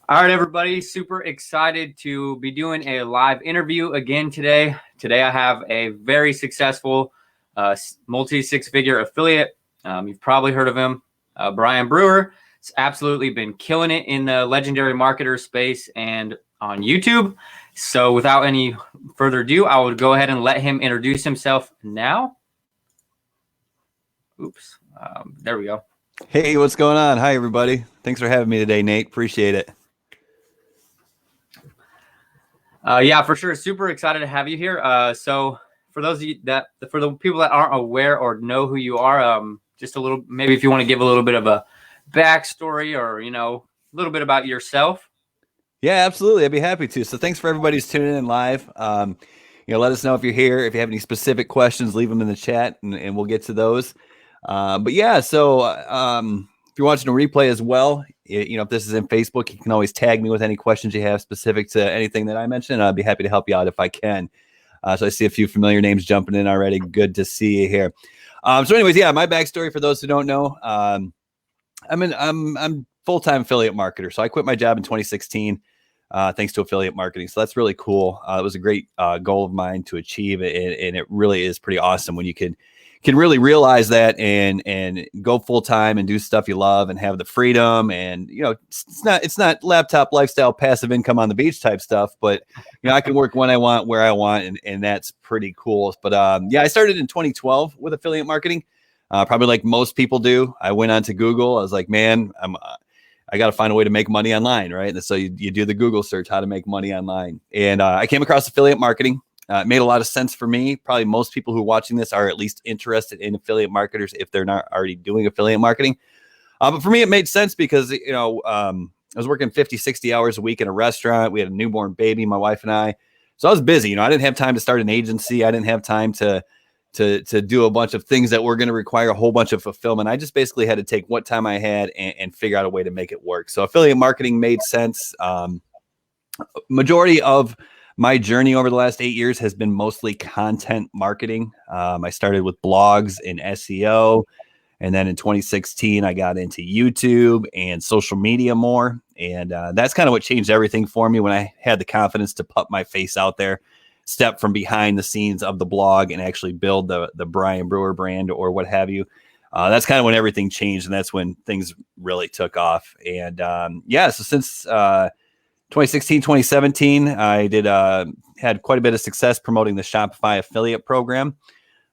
All right, everybody. Super excited to be doing a live interview again today. Today, I have a very successful multi-six-figure affiliate. You've probably heard of him, Brian Brewer. He's absolutely been killing it in the legendary marketer space and on YouTube. So without any further ado, I would go ahead and let him introduce himself now. Oops. There we go. Hey, what's going on? Hi, everybody. Thanks for having me today, Nate. Appreciate it. Yeah, for sure. Super excited to have you here. So for those of you for the people that aren't aware or know who you are, just a little, maybe if you want to give a little bit of a backstory or, a little bit about yourself. Yeah, absolutely. I'd be happy to. So thanks for everybody who's tuning in live. Let us know if you're here. If you have any specific questions, leave them in the chat and we'll get to those. But yeah, so if you're watching a replay as well, if this is in Facebook, you can always tag me with any questions you have specific to anything that I mentioned. I'd be happy to help you out if I can. So I see a few familiar names jumping in already. Good to see you here. So anyways, yeah, my backstory for those who don't know, I'm full-time affiliate marketer. So I quit my job in 2016 thanks to affiliate marketing. So that's really cool. It was a great goal of mine to achieve, and it really is pretty awesome when you can really realize that and go full time and do stuff you love and have the freedom. And it's not laptop lifestyle passive income on the beach type stuff, but I can work when I want, where I want, and that's pretty cool. But yeah, I started in 2012 with affiliate marketing, probably like most people do. I went on to Google. I was like, man, I got to find a way to make money online, right? And so you do the Google search, how to make money online, and I came across affiliate marketing. It made a lot of sense for me. Probably most people who are watching this are at least interested in affiliate marketers if they're not already doing affiliate marketing. But for me, it made sense because, I was working 50, 60 hours a week in a restaurant. We had a newborn baby, my wife and I. So I was busy. I didn't have time to start an agency. I didn't have time to do a bunch of things that were going to require a whole bunch of fulfillment. I just basically had to take what time I had and figure out a way to make it work. So affiliate marketing made sense. Majority of my journey over the last 8 years has been mostly content marketing. I started with blogs and SEO. And then in 2016, I got into YouTube and social media more. And that's kind of what changed everything for me when I had the confidence to put my face out there, step from behind the scenes of the blog and actually build the Brian Brewer brand or what have you. That's kind of when everything changed. And that's when things really took off. And so since 2016, 2017, I had quite a bit of success promoting the Shopify affiliate program.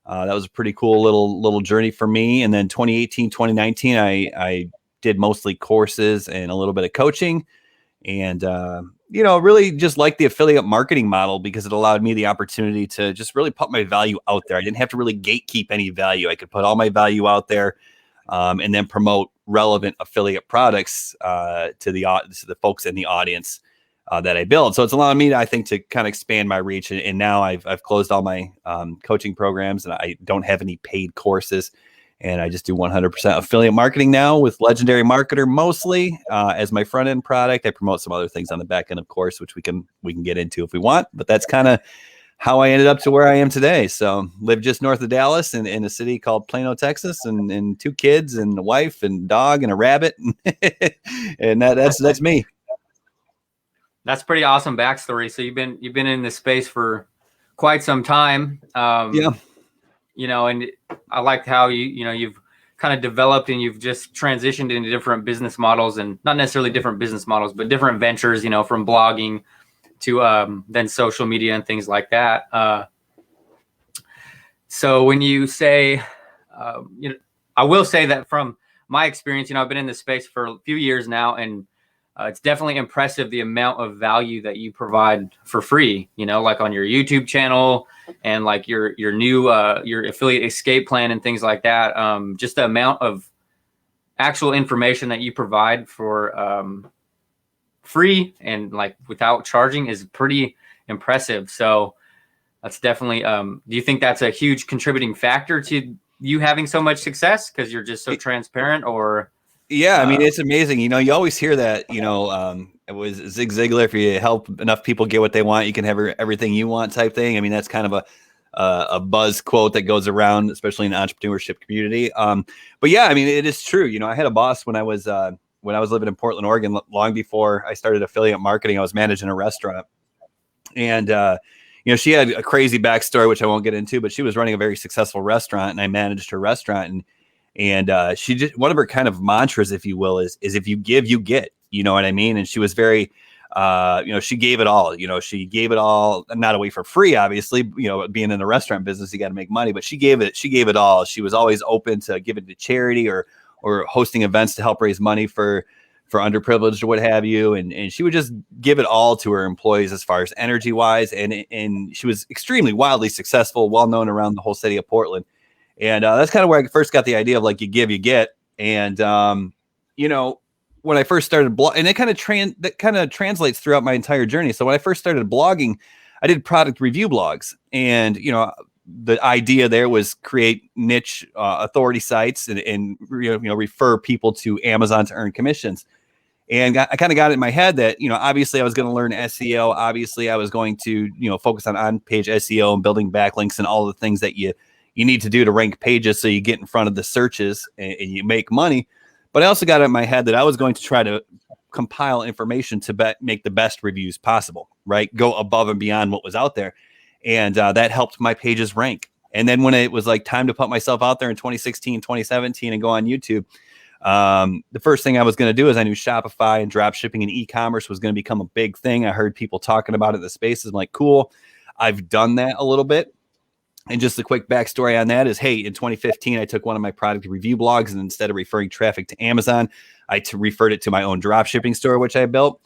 That was a pretty cool little journey for me. And then 2018, 2019, I did mostly courses and a little bit of coaching, and really just like the affiliate marketing model because it allowed me the opportunity to just really put my value out there. I didn't have to really gatekeep any value. I could put all my value out there, and then promote relevant affiliate products to the folks in the audience that I build. So it's allowing me, I think, to kind of expand my reach. And now I've closed all my coaching programs, and I don't have any paid courses. And I just do 100% affiliate marketing now with Legendary Marketer mostly as my front end product. I promote some other things on the back end, of course, which we can get into if we want. But that's kind of how I ended up to where I am today. So live just north of Dallas in a city called Plano, Texas, and 2 kids and a wife and dog and a rabbit. And that's me. That's pretty awesome backstory. So you've been in this space for quite some time. Yeah. And I liked how you've kind of developed and you've just transitioned into different business models, and not necessarily different business models, but different ventures, from blogging to then social media and things like that. So when you say, I will say that from my experience, I've been in this space for a few years now, and it's definitely impressive the amount of value that you provide for free, like on your YouTube channel and like your new your affiliate escape plan and things like that. Just the amount of actual information that you provide for free and like without charging is pretty impressive. So that's definitely, do you think that's a huge contributing factor to you having so much success because you're just so transparent? Or yeah, I mean, it's amazing. You always hear that, it was Zig Ziglar, if you help enough people get what they want, you can have everything you want type thing. I mean, that's kind of a buzz quote that goes around, especially in the entrepreneurship community. But yeah, I mean, it is true. I had a boss when I was when I was living in Portland, Oregon, long before I started affiliate marketing. I was managing a restaurant, and she had a crazy backstory, which I won't get into, but she was running a very successful restaurant, and I managed her restaurant. And she just, one of her kind of mantras, if you will, is if you give, you get. You know what I mean? And she was very, she gave it all. She gave it all, not away for free, obviously. Being in the restaurant business, you got to make money, but she gave it all. She was always open to give it to charity or hosting events to help raise money for underprivileged or what have you. And she would just give it all to her employees as far as energy wise. And she was extremely wildly successful, well known around the whole city of Portland. And that's kind of where I first got the idea of like, you give, you get. And, when I first started blogging, and that kind of translates throughout my entire journey. So when I first started blogging, I did product review blogs, and, the idea there was create niche authority sites and refer people to Amazon to earn commissions. And I kind of got it in my head that, obviously I was going to learn SEO. Obviously I was going to, focus on page SEO and building backlinks and all the things that you need to do to rank pages so you get in front of the searches and you make money. But I also got it in my head that I was going to try to compile information to make the best reviews possible, right? Go above and beyond what was out there. And that helped my pages rank. And then when it was like time to put myself out there in 2016, 2017 and go on YouTube, the first thing I was going to do is I knew Shopify and drop shipping and e-commerce was going to become a big thing. I heard people talking about it in the spaces. I'm like, cool. I've done that a little bit. And just a quick backstory on that is, hey, in 2015, I took one of my product review blogs, and instead of referring traffic to Amazon, I referred it to my own drop shipping store, which I built.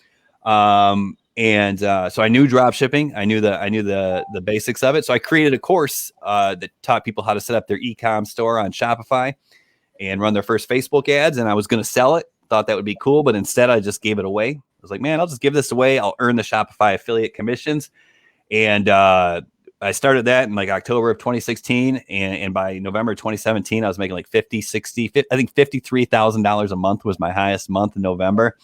So I knew drop shipping. I knew the basics of it. So I created a course that taught people how to set up their e-com store on Shopify and run their first Facebook ads. And I was going to sell it. Thought that would be cool, but instead I just gave it away. I was like, man, I'll just give this away. I'll earn the Shopify affiliate commissions. And I started that in like October of 2016. And by November 2017, I was making like $53,000 a month was my highest month in November.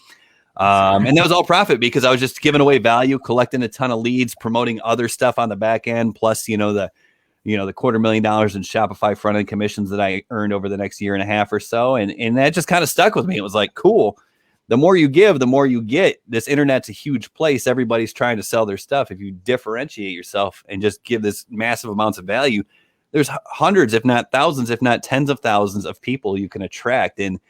And that was all profit because I was just giving away value, collecting a ton of leads, promoting other stuff on the back end. Plus, the $250,000 in Shopify front end commissions that I earned over the next year and a half or so. And that just kind of stuck with me. It was like, cool. The more you give, the more you get. This internet's a huge place. Everybody's trying to sell their stuff. If you differentiate yourself and just give this massive amounts of value, there's hundreds, if not thousands, if not tens of thousands of people you can attract. And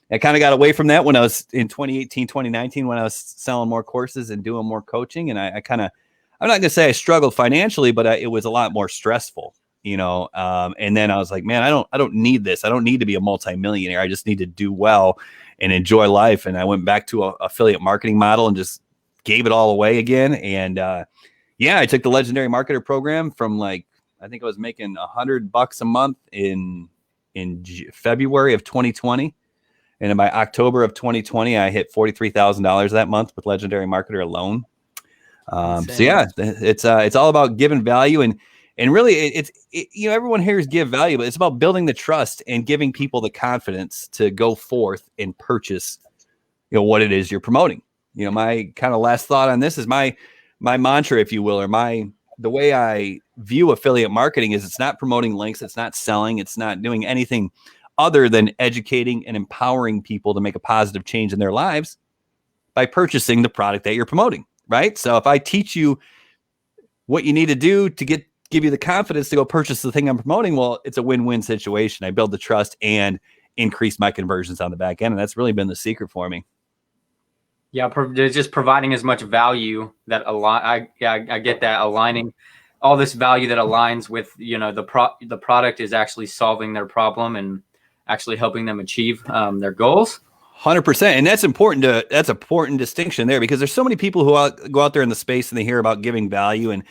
I kind of got away from that when I was in 2018, 2019, when I was selling more courses and doing more coaching. And I'm not going to say I struggled financially, but it was a lot more stressful, and then I was like, man, I don't need this. I don't need to be a multimillionaire. I just need to do well and enjoy life. And I went back to a affiliate marketing model and just gave it all away again. And I took the Legendary Marketer program from I think I was making $100 a month in February of 2020. And by October of 2020, I hit $43,000 that month with Legendary Marketer alone. It's all about giving value and really everyone hears give value, but it's about building the trust and giving people the confidence to go forth and purchase, what it is you're promoting. My kind of last thought on this is my mantra, if you will, or the way I view affiliate marketing is it's not promoting links. It's not selling. It's not doing anything other than educating and empowering people to make a positive change in their lives by purchasing the product that you're promoting. Right. So if I teach you what you need to do to give you the confidence to go purchase the thing I'm promoting, well, it's a win-win situation. I build the trust and increase my conversions on the back end. And that's really been the secret for me. Yeah. Just providing as much value that I get that, aligning all this value that aligns with, the product is actually solving their problem and actually helping them achieve their goals. 100%. And that's important important distinction there, because there's so many people who go out there in the space and they hear about giving value and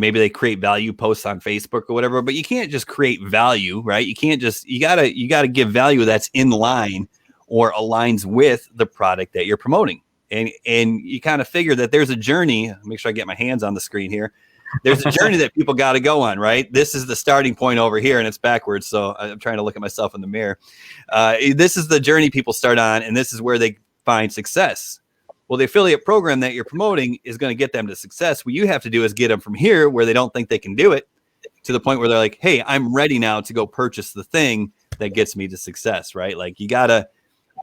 maybe they create value posts on Facebook or whatever, but you can't just create value, right? You gotta give value that's in line or aligns with the product that you're promoting. And you kind of figure that there's a journey. Make sure I get my hands on the screen here. There's a journey that people got to go on, right? This is the starting point over here, and it's backwards. So I'm trying to look at myself in the mirror. This is the journey people start on, and this is where they find success. Well, the affiliate program that you're promoting is going to get them to success. What you have to do is get them from here where they don't think they can do it to the point where they're like, hey, I'm ready now to go purchase the thing that gets me to success, right? Like you got to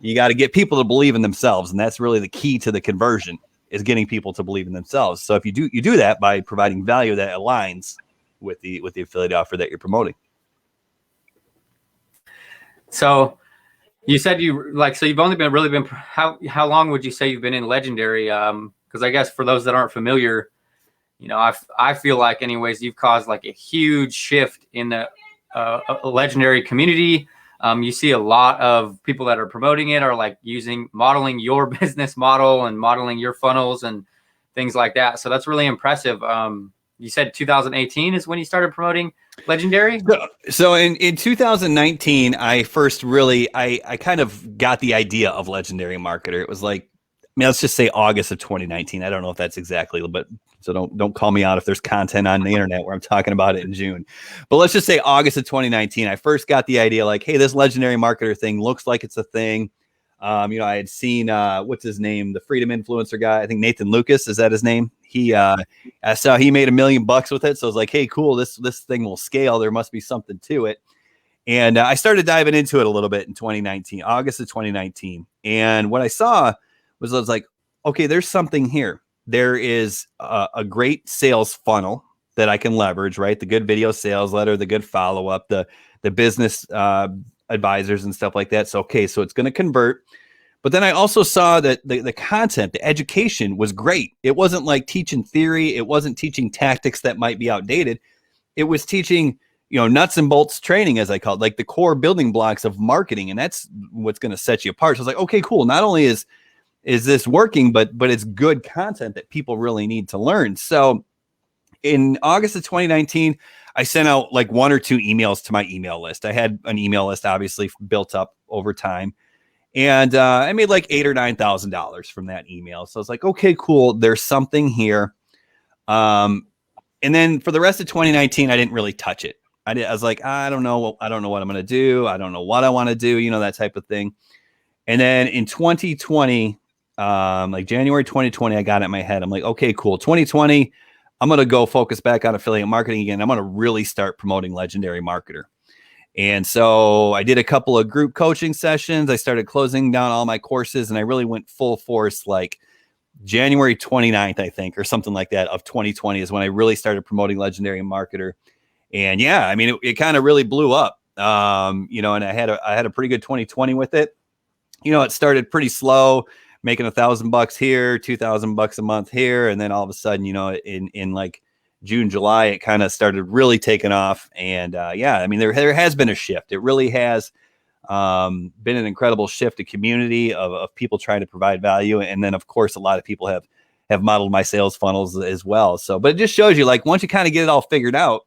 you got to get people to believe in themselves. And that's really the key to the conversion, is getting people to believe in themselves. So if you do that by providing value that aligns with the affiliate offer that you're promoting. So you said so you've only been how long would you say you've been in Legendary? Because I guess for those that aren't familiar, I feel like anyways, you've caused like a huge shift in the Legendary community. You see a lot of people that are promoting it are like modeling your business model and modeling your funnels and things like that. So that's really impressive. You said 2018 is when you started promoting Legendary? So in 2019, I first I kind of got the idea of Legendary Marketer. It was like, let's just say August of 2019. I don't know if that's exactly, but so don't call me out if there's content on the internet where I'm talking about it in June. But let's just say August of 2019, I first got the idea like, hey, this Legendary Marketer thing looks like it's a thing. I had seen what's his name, the Freedom Influencer guy. I think Nathan Lucas, is that his name? I saw he made $1 million with it. So I was like, hey, cool, this thing will scale. There must be something to it. And I started diving into it a little bit in 2019, August of 2019. And what I saw was, I was like, okay, there's something here. There is a great sales funnel that I can leverage, right? The good video sales letter, the good follow-up, the business advisors and stuff like that. So, okay, so it's going to convert. But then I also saw that the content, the education was great. It wasn't like teaching theory. It wasn't teaching tactics that might be outdated. It was teaching, nuts and bolts training, as I call it, like the core building blocks of marketing. And that's what's going to set you apart. So I was like, okay, cool. Not only is this working, but it's good content that people really need to learn. So in August of 2019, I sent out like 1 or 2 emails to my email list. I had an email list obviously built up over time. And I made like $8,000 or $9,000 from that email. So I was like, okay, cool. There's something here. And then for the rest of 2019, I didn't really touch it. I was like, I don't know what I'm going to do. I don't know what I want to do, that type of thing. And then in 2020, like January 2020, I got it in my head. I'm like, okay, cool. 2020, I'm going to go focus back on affiliate marketing again. I'm going to really start promoting Legendary Marketer. And so I did a couple of group coaching sessions. I started closing down all my courses, and I really went full force like January 29th, I think, or something like that, of 2020 is when I really started promoting Legendary Marketer. And yeah, I mean, it kind of really blew up, and I had a pretty good 2020 with it. It started pretty slow, making $1,000 here, $2,000 a month here. And then all of a sudden, in like June, July, it kind of started really taking off. And yeah, I mean, there has been a shift. It really has been an incredible shift, a community of people trying to provide value. And then of course, a lot of people have modeled my sales funnels as well. So, but it just shows you, like, once you kind of get it all figured out,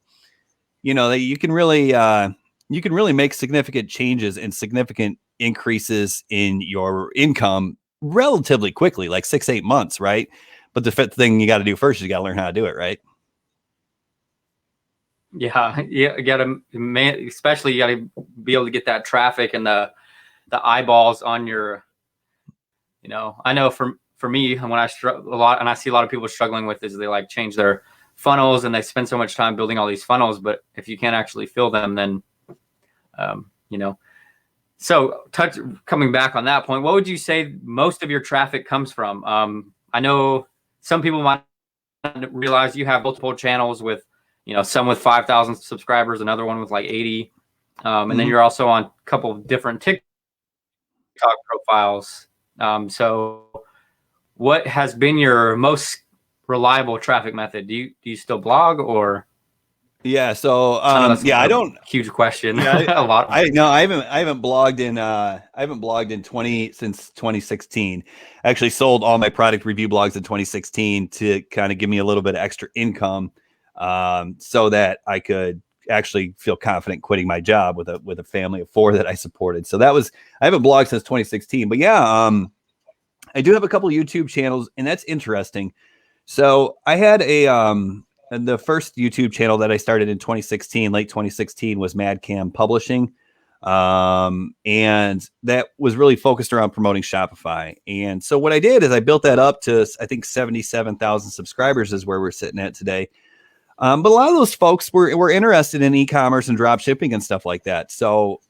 that you can really make significant changes and significant increases in your income relatively quickly, like 6-8 months, right? But the thing you got to do first is you got to learn how to do it, right? Yeah, you got to, especially you got to be able to get that traffic and the eyeballs on your, I know for me, when I struggle a lot, and I see a lot of people struggling with this, they like change their funnels and they spend so much time building all these funnels, but if you can't actually fill them, then, So coming back on that point, what would you say most of your traffic comes from? I know some people might not realize you have multiple channels with, some with 5,000 subscribers, another one with like 80. And then you're also on a couple of different TikTok profiles. So what has been your most reliable traffic method? Do you still blog or? Yeah. So, I don't. Huge question. Yeah, a lot. I haven't blogged since 2016. I actually sold all my product review blogs in 2016 to kind of give me a little bit of extra income, so that I could actually feel confident quitting my job with a family of 4 that I supported. So I haven't blogged since 2016, but yeah, I do have a couple of YouTube channels, and that's interesting. So I had the first YouTube channel that I started in 2016, late 2016, was Madcam Publishing. And that was really focused around promoting Shopify. And so what I did is I built that up to, I think, 77,000 subscribers is where we're sitting at today. But a lot of those folks were interested in e-commerce and drop shipping and stuff like that. So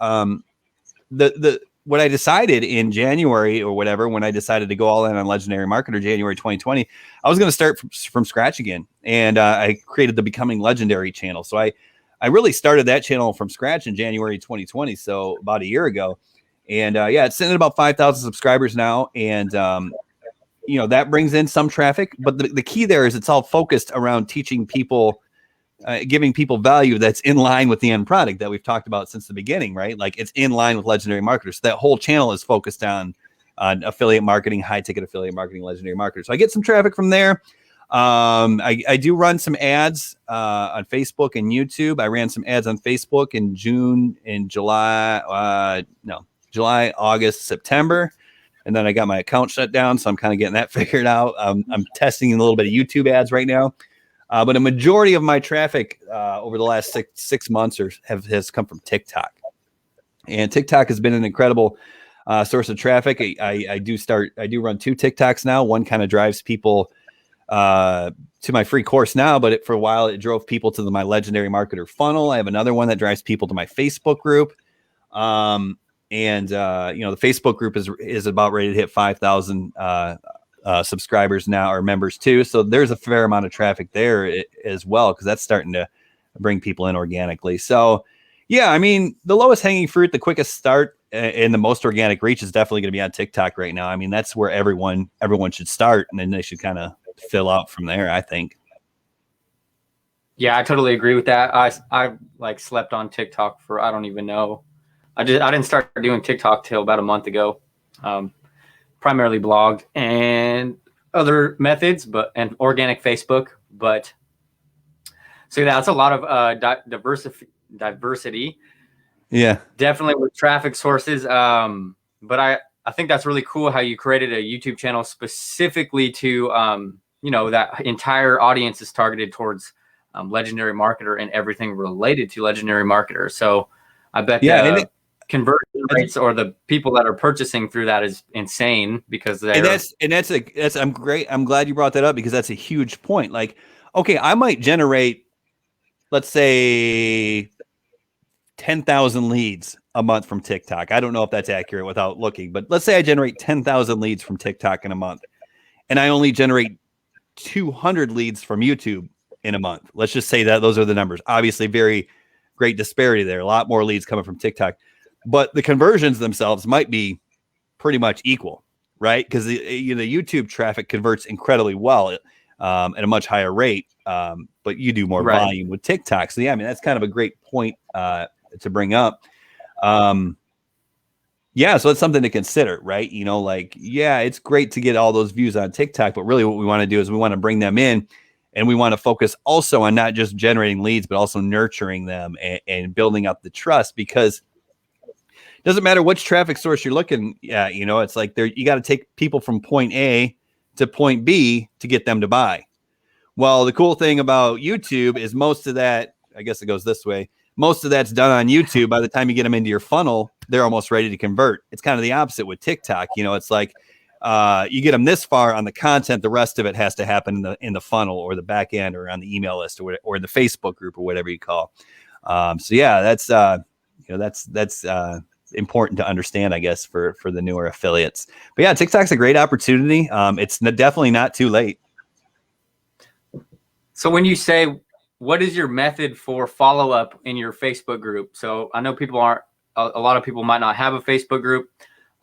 the what I decided in January or whatever, when I decided to go all in on Legendary Marketer, January 2020, I was going to start from scratch again. And I created the Becoming Legendary channel. So I really started that channel from scratch in January 2020. So about a year ago. And yeah, it's sitting at about 5,000 subscribers now. And, that brings in some traffic. But the key there is it's all focused around teaching people, giving people value that's in line with the end product that we've talked about since the beginning, right? Like it's in line with Legendary Marketers. So that whole channel is focused on affiliate marketing, high ticket affiliate marketing, Legendary Marketers. So I get some traffic from there. I do run some ads on Facebook and YouTube. I ran some ads on Facebook in June and July, August, September. And then I got my account shut down. So I'm kind of getting that figured out. I'm testing a little bit of YouTube ads right now. But a majority of my traffic over the last six months has come from TikTok. And TikTok has been an incredible source of traffic. I do run 2 TikToks now. One kind of drives people to my free course now, but for a while it drove people to my Legendary Marketer funnel. I have another one that drives people to my Facebook group. The Facebook group is about ready to hit 5,000 subscribers now, or members too. So there's a fair amount of traffic there as well, because that's starting to bring people in organically. So yeah, I mean, the lowest hanging fruit, the quickest start, and the most organic reach is definitely going to be on TikTok right now. I mean, that's where everyone should start, and then they should kind of fill out from there, I think. Yeah, I totally agree with that. I like slept on TikTok for, I don't even know. I didn't start doing TikTok till about a month ago. Primarily blogged and other methods, and organic Facebook. But so that's a lot of diversity. Yeah, definitely with traffic sources. But I think that's really cool how you created a YouTube channel specifically to that entire audience is targeted towards Legendary Marketer and everything related to Legendary Marketer. So I bet conversion rates or the people that are purchasing through that is insane, because that's I'm great. I'm glad you brought that up, because that's a huge point. Like, okay, I might generate, let's say, 10,000 leads a month from TikTok. I don't know if that's accurate without looking, but let's say I generate 10,000 leads from TikTok in a month, and I only generate 200 leads from YouTube in a month. Let's just say that those are the numbers. Obviously, very great disparity there. A lot more leads coming from TikTok, but the conversions themselves might be pretty much equal, right? Because the YouTube traffic converts incredibly well at a much higher rate, but you do more volume with TikTok. So yeah, I mean, that's kind of a great point to bring up. So it's something to consider, right? It's great to get all those views on TikTok, but really what we want to do is we want to bring them in, and we want to focus also on not just generating leads, but also nurturing them and building up the trust, because it doesn't matter which traffic source you're looking at. It's like you got to take people from point A to point B to get them to buy. Well, the cool thing about YouTube is most of that, I guess it goes this way, most of that's done on YouTube. By the time you get them into your funnel, they're almost ready to convert. It's kind of the opposite with TikTok. It's like you get them this far on the content, the rest of it has to happen in the funnel or the back end or on the email list or the Facebook group or whatever you call. That's important to understand, I guess, for the newer affiliates. But yeah, TikTok's a great opportunity. It's definitely not too late. So when you say, what is your method for follow-up in your Facebook group? So I know a lot of people might not have a Facebook group.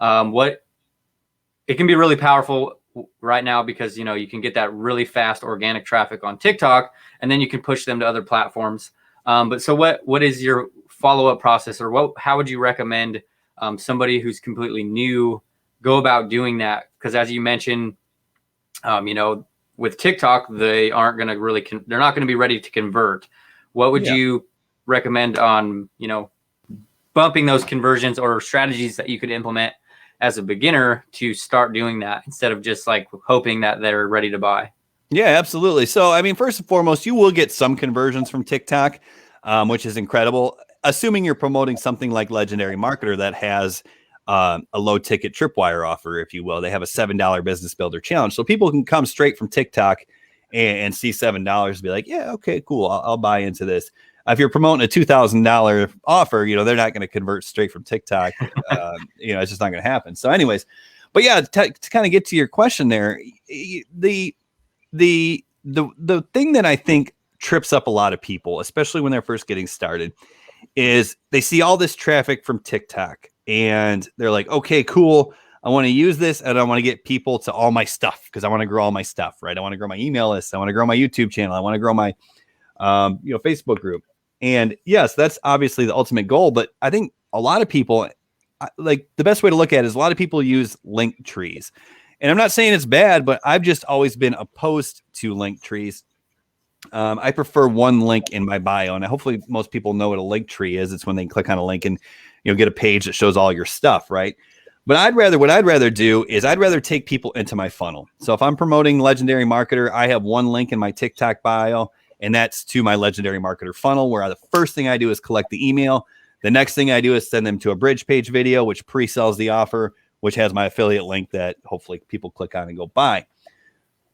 It can be really powerful right now, because, you can get that really fast organic traffic on TikTok, and then you can push them to other platforms. But so what is your follow-up process, or how would you recommend somebody who's completely new go about doing that? Because as you mentioned, with TikTok, they aren't going to they're not going to be ready to convert. What would you recommend on, bumping those conversions, or strategies that you could implement as a beginner to start doing that, instead of just like hoping that they're ready to buy? Yeah, absolutely. So, I mean, first and foremost, you will get some conversions from TikTok, which is incredible, assuming you're promoting something like Legendary Marketer that has a low ticket tripwire offer, if you will. They have a $7 business builder challenge. So people can come straight from TikTok and see $7 and be like, yeah, okay, cool. I'll buy into this. If you're promoting a $2,000 offer, they're not going to convert straight from TikTok. It's just not going to happen. So anyways, but yeah, to kind of get to your question there, the thing that I think trips up a lot of people, especially when they're first getting started, is they see all this traffic from TikTok and they're like, okay, cool. I want to use this and I want to get people to all my stuff because I want to grow all my stuff, right? I want to grow my email list. I want to grow my YouTube channel. I want to grow my, Facebook group. And yes, that's obviously the ultimate goal. But I think a lot of people, like the best way to look at it is a lot of people use link trees. And I'm not saying it's bad, but I've just always been opposed to link trees. I prefer one link in my bio, and hopefully most people know what a link tree is. It's when they click on a link and get a page that shows all your stuff, right? But what I'd rather do is I'd rather take people into my funnel. So if I'm promoting Legendary Marketer, I have one link in my TikTok bio, and that's to my Legendary Marketer funnel, where the first thing I do is collect the email. The next thing I do is send them to a bridge page video, which pre-sells the offer, which has my affiliate link that hopefully people click on and go buy.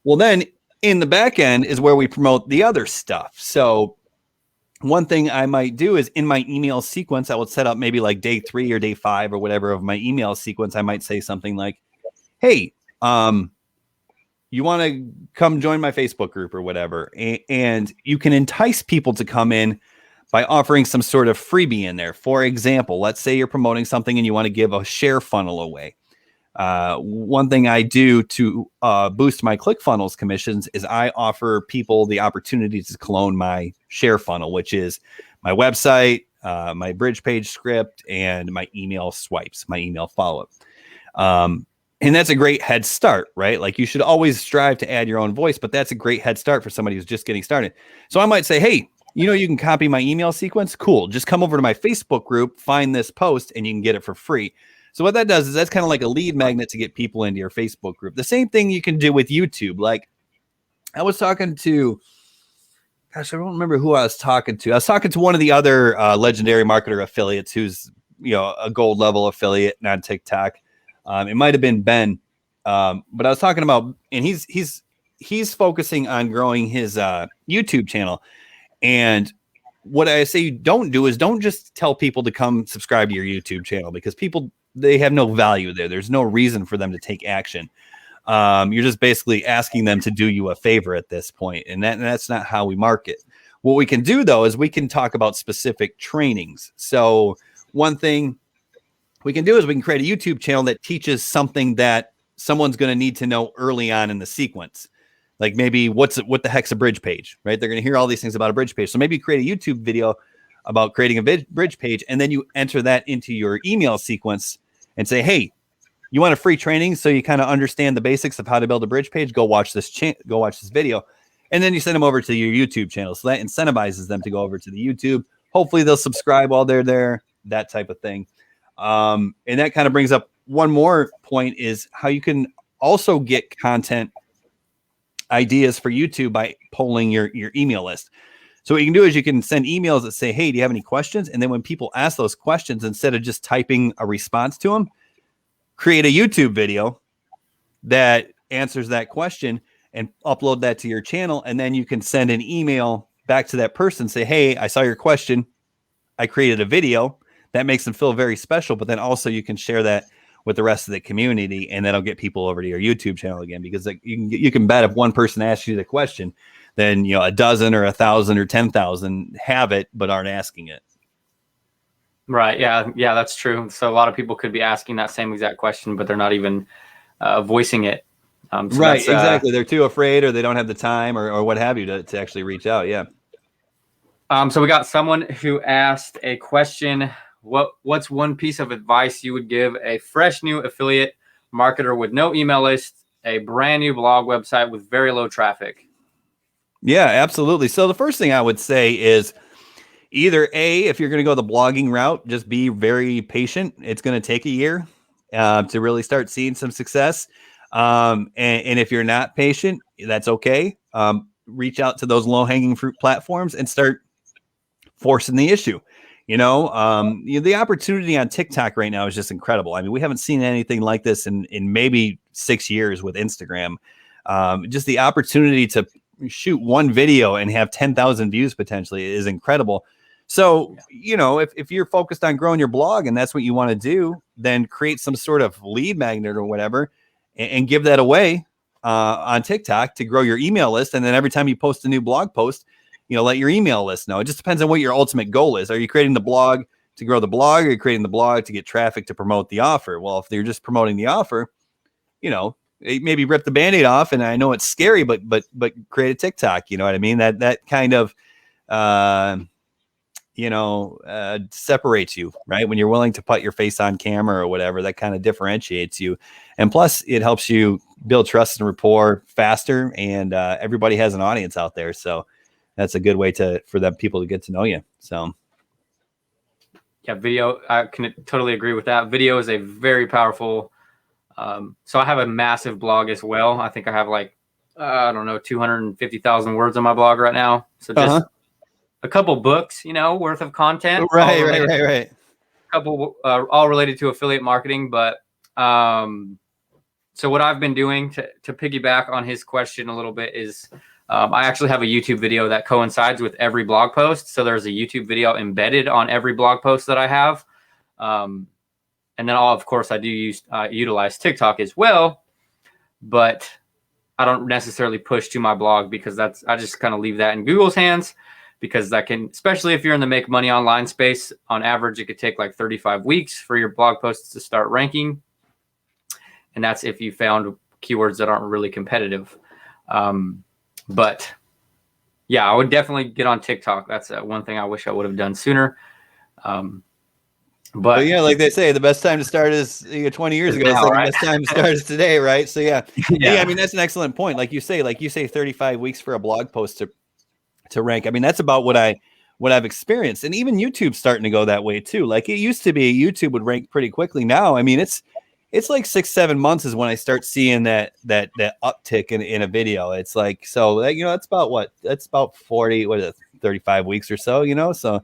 Well, then in the back end is where we promote the other stuff. So one thing I might do is in my email sequence, I would set up maybe like day 3 or day 5 or whatever of my email sequence. I might say something like, hey, you want to come join my Facebook group or whatever. And you can entice people to come in by offering some sort of freebie in there. For example, let's say you're promoting something and you want to give a share funnel away. One thing I do to boost my ClickFunnels commissions is I offer people the opportunity to clone my share funnel, which is my website, my bridge page script, and my email swipes, my email follow-up. And that's a great head start, right? Like you should always strive to add your own voice, but that's a great head start for somebody who's just getting started. So I might say, hey, you can copy my email sequence. Cool. Just come over to my Facebook group, find this post, and you can get it for free. So what that does is that's kind of like a lead magnet to get people into your Facebook group. The same thing you can do with YouTube. Like I was talking to, I don't remember who I was talking to. I was talking to one of the other Legendary Marketer affiliates who's, a gold level affiliate on TikTok. It might've been Ben. But I was talking about, and he's focusing on growing his YouTube channel. And what I say you don't do is don't just tell people to come subscribe to your YouTube channel, because they have no value there. There's no reason for them to take action. You're just basically asking them to do you a favor at this point. And that's not how we market. What we can do though, is we can talk about specific trainings. So one thing we can do is we can create a YouTube channel that teaches something that someone's going to need to know early on in the sequence. Like maybe what the heck's a bridge page, right? They're going to hear all these things about a bridge page. So maybe create a YouTube video about creating a bridge page, and then you enter that into your email sequence and say, hey, you want a free training so you kind of understand the basics of how to build a bridge page? Go watch this video. And then you send them over to your YouTube channel. So that incentivizes them to go over to the YouTube. Hopefully they'll subscribe while they're there, that type of thing. And that kind of brings up one more point, is how you can also get content ideas for YouTube by polling your email list. So what you can do is you can send emails that say, hey, do you have any questions? And then when people ask those questions, instead of just typing a response to them, create a YouTube video that answers that question and upload that to your channel. And then you can send an email back to that person, say, hey, I saw your question. I created a video. That makes them feel very special. But then also you can share that with the rest of the community, and that'll get people over to your YouTube channel again, because like you can bet if one person asks you the question, then a dozen or 1,000 or 10,000 have it but aren't asking it. Right. Yeah, that's true. So a lot of people could be asking that same exact question, but they're not even voicing it. Right. Exactly. They're too afraid, or they don't have the time, or what have you, to actually reach out. Yeah. So we got someone who asked a question. What's one piece of advice you would give a fresh new affiliate marketer with no email list, a brand new blog website with very low traffic? Yeah, absolutely. So the first thing I would say is either if you're going to go the blogging route, just be very patient. It's going to take a year to really start seeing some success. And if you're not patient, that's okay. Reach out to those low-hanging fruit platforms and start forcing the issue. The opportunity on TikTok right now is just incredible. I mean, we haven't seen anything like this in maybe 6 years with Instagram. Just the opportunity to shoot one video and have 10,000 views potentially is incredible. So, if you're focused on growing your blog and that's what you want to do, then create some sort of lead magnet or whatever and give that away on TikTok to grow your email list. And then every time you post a new blog post, let your email list know. It just depends on what your ultimate goal is. Are you creating the blog to grow the blog, or are you creating the blog to get traffic to promote the offer? Well, if you're just promoting the offer, maybe rip the Band-Aid off. And I know it's scary, but create a TikTok, you know what I mean? That kind of, separates you, right? When you're willing to put your face on camera or whatever, that kind of differentiates you. And plus it helps you build trust and rapport faster. And everybody has an audience out there. So that's a good way for them people to get to know you. So. Yeah. Video. I can totally agree with that. Video is a very powerful. So I have a massive blog as well. I think I have 250,000 words on my blog right now. So just a couple books, worth of content. Right. A couple, all related to affiliate marketing. But so what I've been doing to piggyback on his question a little bit is I actually have a YouTube video that coincides with every blog post. So there's a YouTube video embedded on every blog post that I have. And then of course, I do utilize TikTok as well, but I don't necessarily push to my blog because I just kind of leave that in Google's hands, because that can, especially if you're in the make money online space, on average, it could take 35 weeks for your blog posts to start ranking. And that's if you found keywords that aren't really competitive. But yeah, I would definitely get on TikTok. That's one thing I wish I would have done sooner. But yeah, like they say, the best time to start is 20 years ago. It's the best time to start is today, right? So yeah. I mean, that's an excellent point. Like you say 35 weeks for a blog post to rank. I mean, that's about what I've experienced. And even YouTube's starting to go that way too. Like it used to be YouTube would rank pretty quickly. Now, I mean, it's 6-7 months is when I start seeing that uptick in a video. It's that's about 35 weeks or so, so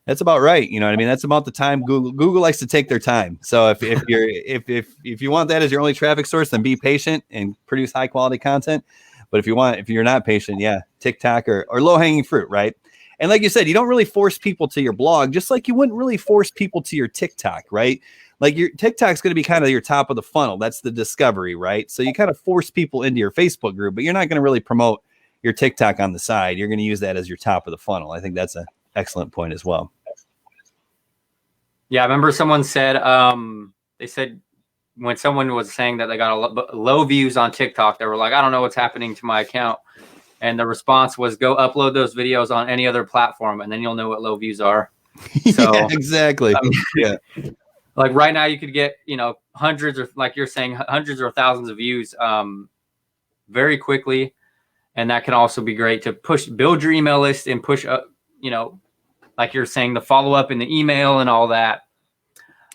that's about right. You know what I mean? That's about the time Google likes to take their time. So if you want that as your only traffic source, then be patient and produce high quality content. But if you're not patient, TikTok or low hanging fruit, right? And like you said, you don't really force people to your blog, just like you wouldn't really force people to your TikTok, right? Like your TikTok's going to be kind of your top of the funnel. That's the discovery, right? So you kind of force people into your Facebook group, but you're not going to really promote your TikTok on the side. You're going to use that as your top of the funnel. I think that's an excellent point as well. Yeah, I remember someone said, they said when someone was saying that they got low views on TikTok, they were like, I don't know what's happening to my account. And the response was, go upload those videos on any other platform, and then you'll know what low views are. So yeah, exactly. Yeah. Like right now you could get, hundreds, or like you're saying, hundreds or thousands of views very quickly. And that can also be great to build your email list and push up, like you're saying, the follow-up in the email and all that.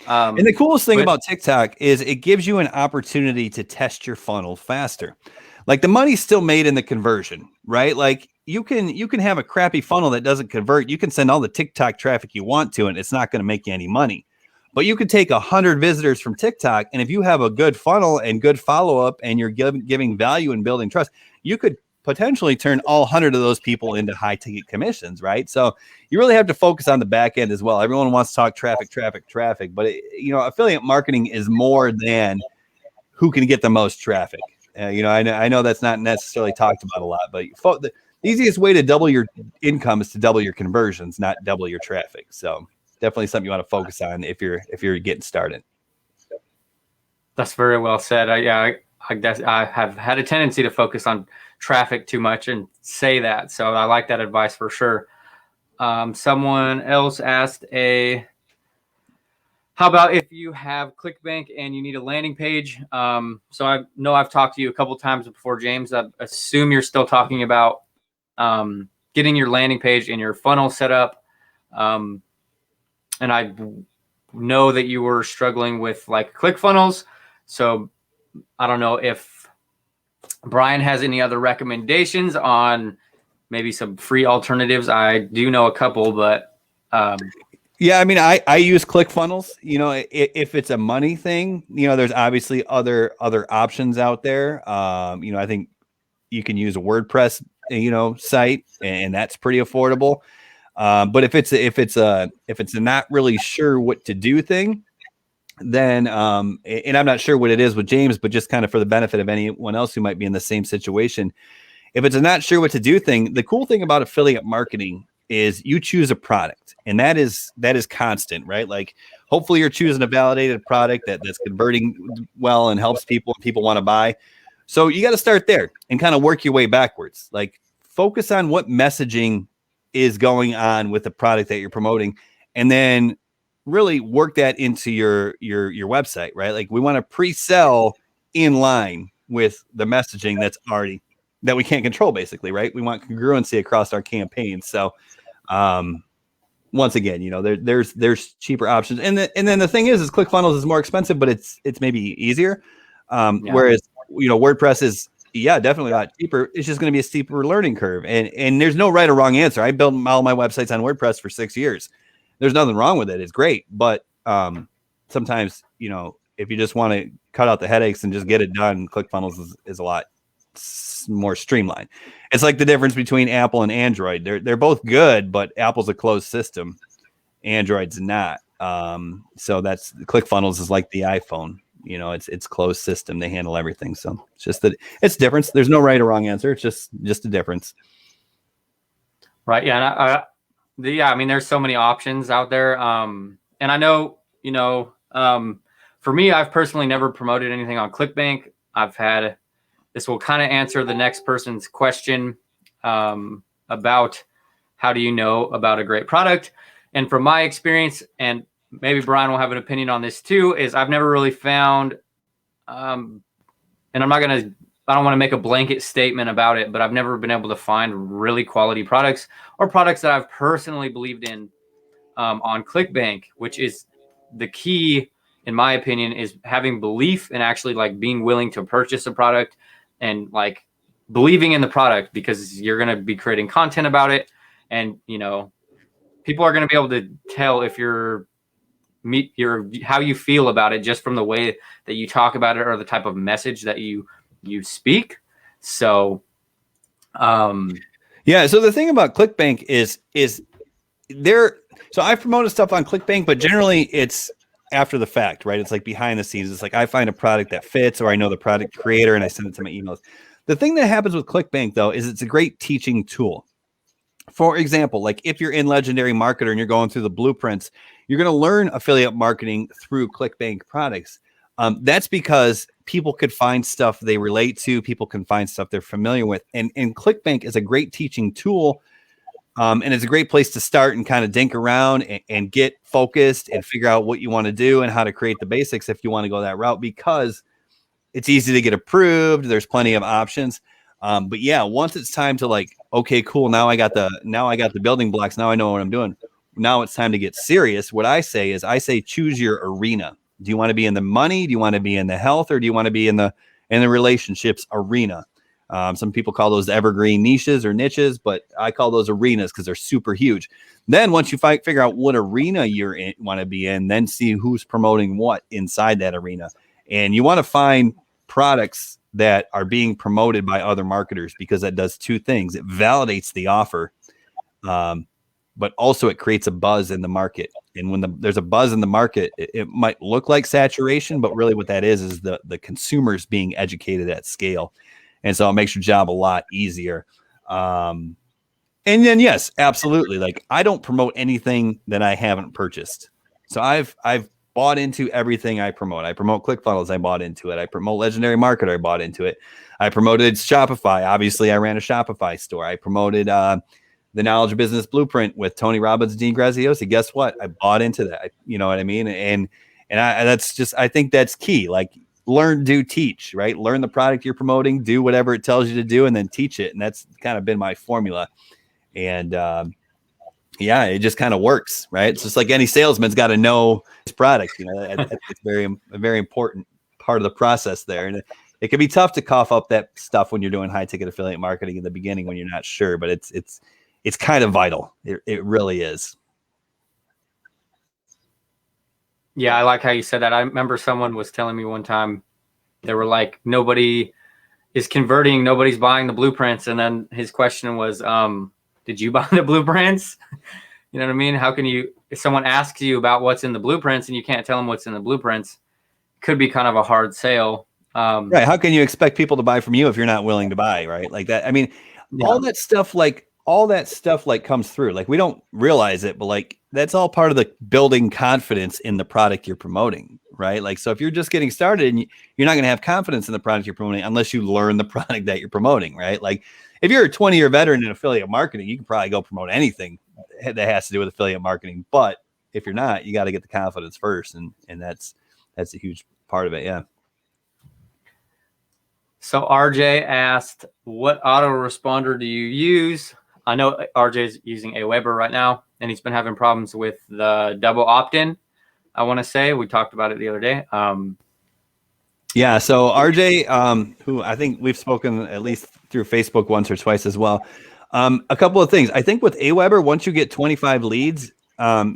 And the coolest thing about TikTok is it gives you an opportunity to test your funnel faster. Like the money's still made in the conversion, right? Like you can have a crappy funnel that doesn't convert. You can send all the TikTok traffic you want to, and it's not going to make you any money. But you could take 100 visitors from TikTok, and if you have a good funnel and good follow-up and you're giving value and building trust, you could potentially turn all 100 of those people into high-ticket commissions, right? So you really have to focus on the back end as well. Everyone wants to talk traffic, but affiliate marketing is more than who can get the most traffic. I know that's not necessarily talked about a lot, but the easiest way to double your income is to double your conversions, not double your traffic. So definitely something you want to focus on if you're getting started. That's very well said. I guess I have had a tendency to focus on traffic too much and say that. So I like that advice for sure. Someone else asked how about if you have Clickbank and you need a landing page? So I know I've talked to you a couple times before, James. I assume you're still talking about getting your landing page and your funnel set up. And I know that you were struggling with like ClickFunnels. So I don't know if Brian has any other recommendations on maybe some free alternatives. I do know a couple, but yeah, I mean, I use ClickFunnels. If it's a money thing, there's obviously other options out there. I think you can use a WordPress, site, and that's pretty affordable. But if it's a not really sure what to do thing, then and I'm not sure what it is with James, but just kind of for the benefit of anyone else who might be in the same situation, if it's a not sure what to do thing, the cool thing about affiliate marketing is you choose a product, and that is constant, right? Like hopefully you're choosing a validated product that's converting well and helps people want to buy. So you got to start there and kind of work your way backwards. Like focus on what messaging is going on with the product that you're promoting, and then really work that into your website, right? Like we want to pre-sell in line with the messaging that's already that we can't control, basically, right? We want congruency across our campaigns. So once again, there's cheaper options, and then the thing is ClickFunnels is more expensive, but it's maybe easier. Whereas WordPress is definitely a lot cheaper. It's just going to be a steeper learning curve, and there's no right or wrong answer. I built all my websites on WordPress for 6 years. There's nothing wrong with it. It's great, but sometimes if you just want to cut out the headaches and just get it done, ClickFunnels is a lot more streamlined. It's like the difference between Apple and Android. They're both good, but Apple's a closed system, Android's not. So that's ClickFunnels is like the iPhone. It's closed system. They handle everything. So it's just that it's difference. There's no right or wrong answer. It's just a difference. Right. Yeah. And I mean, there's so many options out there. And I know, for me, I've personally never promoted anything on Clickbank. This will kind of answer the next person's question about how do you know about a great product. And from my experience, and maybe Brian will have an opinion on this too, is I've never really found, and I don't want to make a blanket statement about it, but I've never been able to find really quality products or products that I've personally believed in on Clickbank, which is the key, in my opinion, is having belief and actually like being willing to purchase a product and like believing in the product, because you're going to be creating content about it. And, people are going to be able to tell if how you feel about it just from the way that you talk about it or the type of message that you speak. So, so the thing about Clickbank is so I promoted stuff on Clickbank, but generally it's after the fact, right? It's like behind the scenes. It's like I find a product that fits, or I know the product creator and I send it to my emails. The thing that happens with Clickbank though, is it's a great teaching tool. For example, like if you're in Legendary Marketer and you're going through the blueprints, you're going to learn affiliate marketing through Clickbank products. That's because people could find stuff they relate to. People can find stuff they're familiar with. And Clickbank is a great teaching tool. And it's a great place to start and kind of dink around and get focused and figure out what you want to do and how to create the basics if you want to go that route, because it's easy to get approved. There's plenty of options. But yeah, once it's time to like, okay, cool. Now I got the building blocks. Now I know what I'm doing. Now it's time to get serious. What I say choose your arena. Do you want to be in the money? Do you want to be in the health, or do you want to be in the relationships arena? Some people call those evergreen niches or niches, but I call those arenas because they're super huge. Then once you figure out what arena you're want to be in, then see who's promoting what inside that arena. And you want to find products that are being promoted by other marketers, because that does two things. It validates the offer, but also it creates a buzz in the market. And when there's a buzz in the market, it might look like saturation, but really what that is the consumers being educated at scale. And so it makes your job a lot easier. And then, yes, absolutely. Like I don't promote anything that I haven't purchased. So I've bought into everything I promote. I promote ClickFunnels. I bought into it. I promote Legendary Marketer. I bought into it. I promoted Shopify. Obviously, I ran a Shopify store. I promoted the Knowledge Business Blueprint with Tony Robbins and Dean Graziosi. Guess what? I bought into that. You know what I mean? And I think that's key. Like learn, do, teach, right? Learn the product you're promoting, do whatever it tells you to do, and then teach it. And that's kind of been my formula. And it just kind of works, right? It's just like any salesman's got to know his product. It's a very important part of the process there. And it can be tough to cough up that stuff when you're doing high ticket affiliate marketing in the beginning when you're not sure, but it's kind of vital. It really is. Yeah, I like how you said that. I remember someone was telling me one time, they were like, nobody is converting, nobody's buying the blueprints. And then his question was, did you buy the blueprints? You know what I mean? How can you, if someone asks you about what's in the blueprints and you can't tell them what's in the blueprints, could be kind of a hard sale. Right. How can you expect people to buy from you if you're not willing to buy? Right. Like that. I mean, Yeah. all that stuff like comes through. Like we don't realize it, but like that's all part of the building confidence in the product you're promoting. Right. Like, so if you're just getting started and you're not going to have confidence in the product you're promoting unless you learn the product that you're promoting. Right. Like if you're a 20-year veteran in affiliate marketing, you can probably go promote anything that has to do with affiliate marketing. But if you're not, you got to get the confidence first. And that's a huge part of it. Yeah. So RJ asked, what autoresponder do you use? I know RJ's using Aweber right now, and he's been having problems with the double opt-in. I want to say we talked about it the other day. Yeah. So RJ, who I think we've spoken at least through Facebook once or twice as well. A couple of things. I think with Aweber, once you get 25 leads,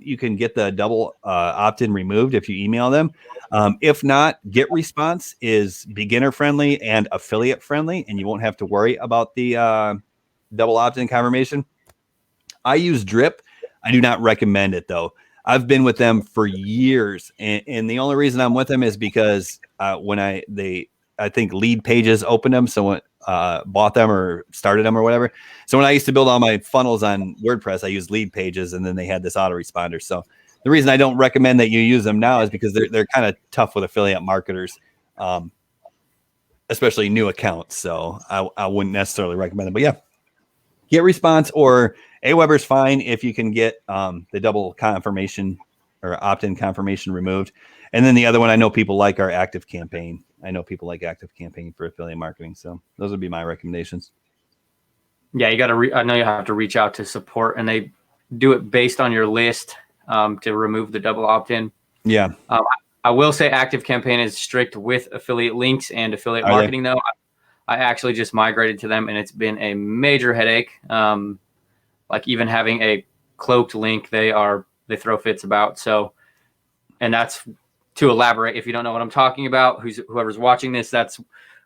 you can get the double opt-in removed if you email them. If not, GetResponse is beginner friendly and affiliate friendly, and you won't have to worry about the double opt-in confirmation. I use Drip. I do not recommend it though. I've been with them for years, and the only reason I'm with them is because when I think Lead Pages opened them, so bought them or started them or whatever. So when I used to build all my funnels on WordPress, I used Lead Pages, and then they had this autoresponder. So the reason I don't recommend that you use them now is because they're kind of tough with affiliate marketers, especially new accounts. So I wouldn't necessarily recommend them. But yeah, GetResponse or Aweber's fine if you can get the double confirmation or opt-in confirmation removed. And then the other one I know people like are Active Campaign. I know people like Active Campaign for affiliate marketing. So those would be my recommendations. Yeah, you got to. I know you have to reach out to support, and they do it based on your list to remove the double opt-in. Yeah. I will say Active Campaign is strict with affiliate links and affiliate marketing, though. I actually just migrated to them, and it's been a major headache. Like even having a cloaked link, they throw fits about. So, and that's to elaborate. If you don't know what I'm talking about, whoever's watching this, that's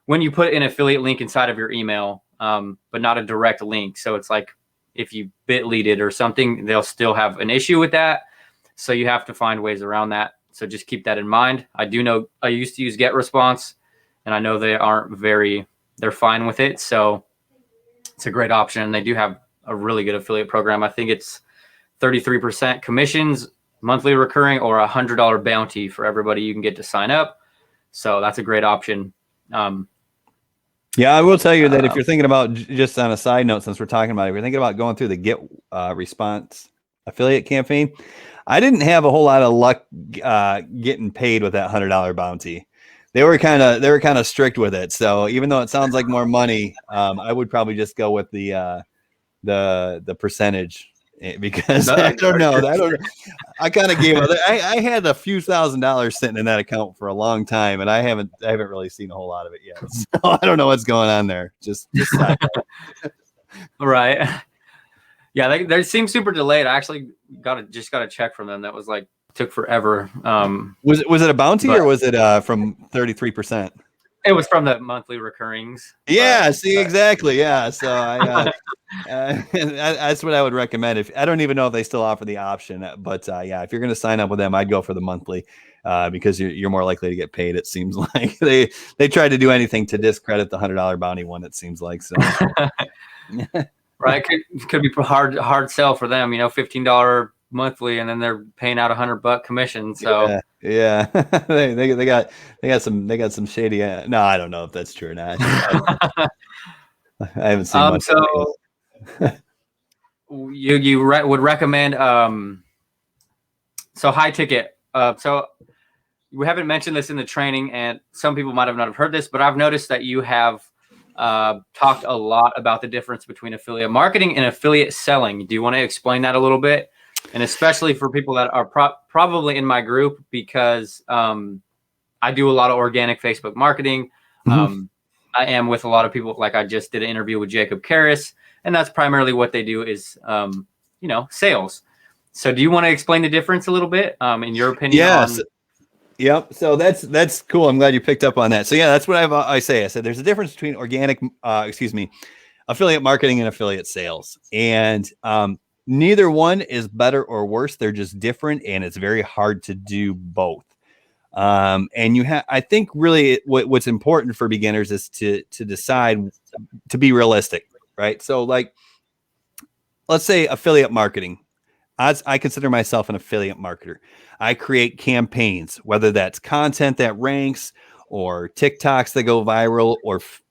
when you put an affiliate link inside of your email, but not a direct link. So it's like if you bit.ly'd it or something, they'll still have an issue with that. So you have to find ways around that. So just keep that in mind. I do know I used to use GetResponse, and I know they're fine with it. So it's a great option. And they do have a really good affiliate program. I think it's 33% commissions, monthly recurring, or $100 bounty for everybody you can get to sign up. So that's a great option. Yeah, I will tell you that if you're thinking about, just on a side note, since we're talking about it, if you're thinking about going through the GetResponse affiliate campaign, I didn't have a whole lot of luck getting paid with that $100 bounty. They were kind of strict with it. So even though it sounds like more money, I would probably just go with the percentage, because I don't know. I kind of gave up. I had a few $1,000s sitting in that account for a long time, and I haven't really seen a whole lot of it yet. So I don't know what's going on there. Just right. Yeah, they seem super delayed. I actually got a check from them that was like took forever. Was it a bounty or was it from 33%? It was from the monthly recurrings. Yeah, exactly. Yeah, so that's what I would recommend. If I don't even know if they still offer the option, but yeah, if you're going to sign up with them, I'd go for the monthly because you're more likely to get paid. It seems like they tried to do anything to discredit the $100 bounty one. It seems like so. Right, could be hard sell for them. $15 monthly, and then they're paying out $100 commission. So yeah. they got some shady. No, I don't know if that's true or not. I haven't seen much. So you would recommend so high ticket. So we haven't mentioned this in the training, and some people might have not have heard this, but I've noticed that you have talked a lot about the difference between affiliate marketing and affiliate selling. Do you want to explain that a little bit? And especially for people that are probably in my group, because I do a lot of organic Facebook marketing. I am with a lot of people. Like I just did an interview with Jacob Karras, and that's primarily what they do is, sales. So do you want to explain the difference a little bit in your opinion? Yes. Yep. So that's cool. I'm glad you picked up on that. So yeah, that's what I say. I said there's a difference between affiliate marketing and affiliate sales. And neither one is better or worse. They're just different, and it's very hard to do both. And I think really what's important for beginners is to decide to be realistic, right? So like, let's say affiliate marketing. I consider myself an affiliate marketer. I create campaigns, whether that's content that ranks or TikToks that go viral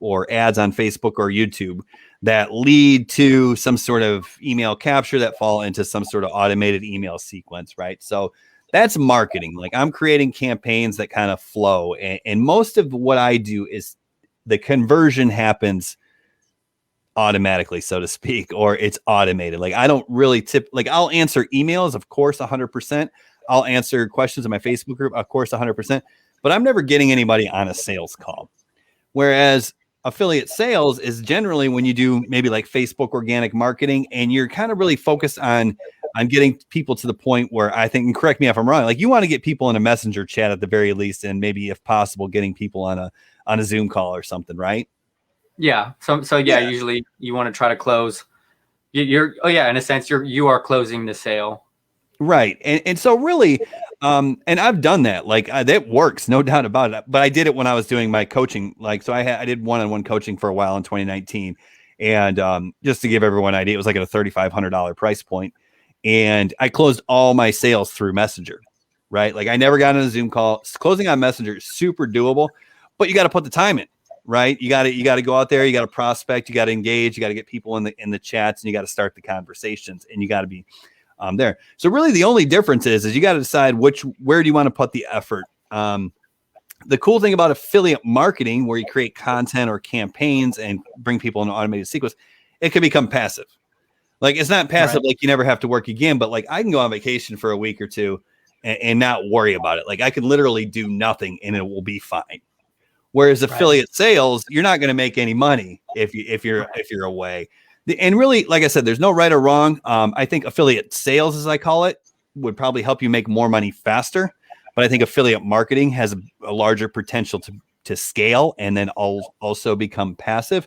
or ads on Facebook or YouTube that lead to some sort of email capture that fall into some sort of automated email sequence, right? So that's marketing. Like I'm creating campaigns that kind of flow. And most of what I do is the conversion happens automatically, so to speak, or it's automated. Like I don't really like I'll answer emails, of course, 100%. I'll answer questions in my Facebook group, of course, 100%, but I'm never getting anybody on a sales call. Whereas affiliate sales is generally when you do maybe like Facebook organic marketing and you're kind of really focused on getting people to the point where I think, and correct me if I'm wrong, like you want to get people in a messenger chat at the very least, and maybe if possible, getting people on a Zoom call or something, right? Yeah. So yeah, usually you want to try to close. In a sense, you are closing the sale. Right. And so really, and I've done that, like that works, no doubt about it. But I did it when I was doing my coaching. Like, so I did one-on-one coaching for a while in 2019. And just to give everyone an idea, it was like at a $3,500 price point. And I closed all my sales through Messenger, right? Like I never got on a Zoom call. Closing on Messenger is super doable, but you got to put the time in. Right. You got to go out there. You got to prospect. You got to engage. You got to get people in the chats, and you got to start the conversations, and you got to be there. So really, the only difference is you got to decide where do you want to put the effort. The cool thing about affiliate marketing, where you create content or campaigns and bring people in an automated sequence, it can become passive. Like it's not passive, right? Like you never have to work again. But like I can go on vacation for a week or two and not worry about it. Like I can literally do nothing, and it will be fine. Whereas affiliate sales, you're not going to make any money if you're away. And really, like I said, there's no right or wrong. I think affiliate sales, as I call it, would probably help you make more money faster. But I think affiliate marketing has a larger potential to scale and then also become passive.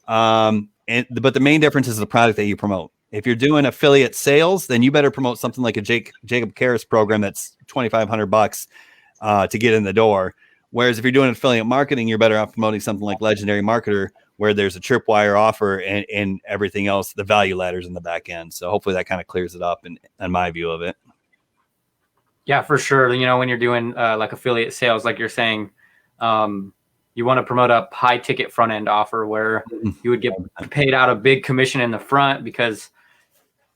But the main difference is the product that you promote. If you're doing affiliate sales, then you better promote something like a Jacob Karras program that's $2,500 to get in the door. Whereas if you're doing affiliate marketing, you're better off promoting something like Legendary Marketer, where there's a tripwire offer and everything else, the value ladders in the back end. So hopefully that kind of clears it up in my view of it. Yeah, for sure. You know, when you're doing like affiliate sales, like you're saying, you want to promote a high ticket front end offer where you would get paid out a big commission in the front, because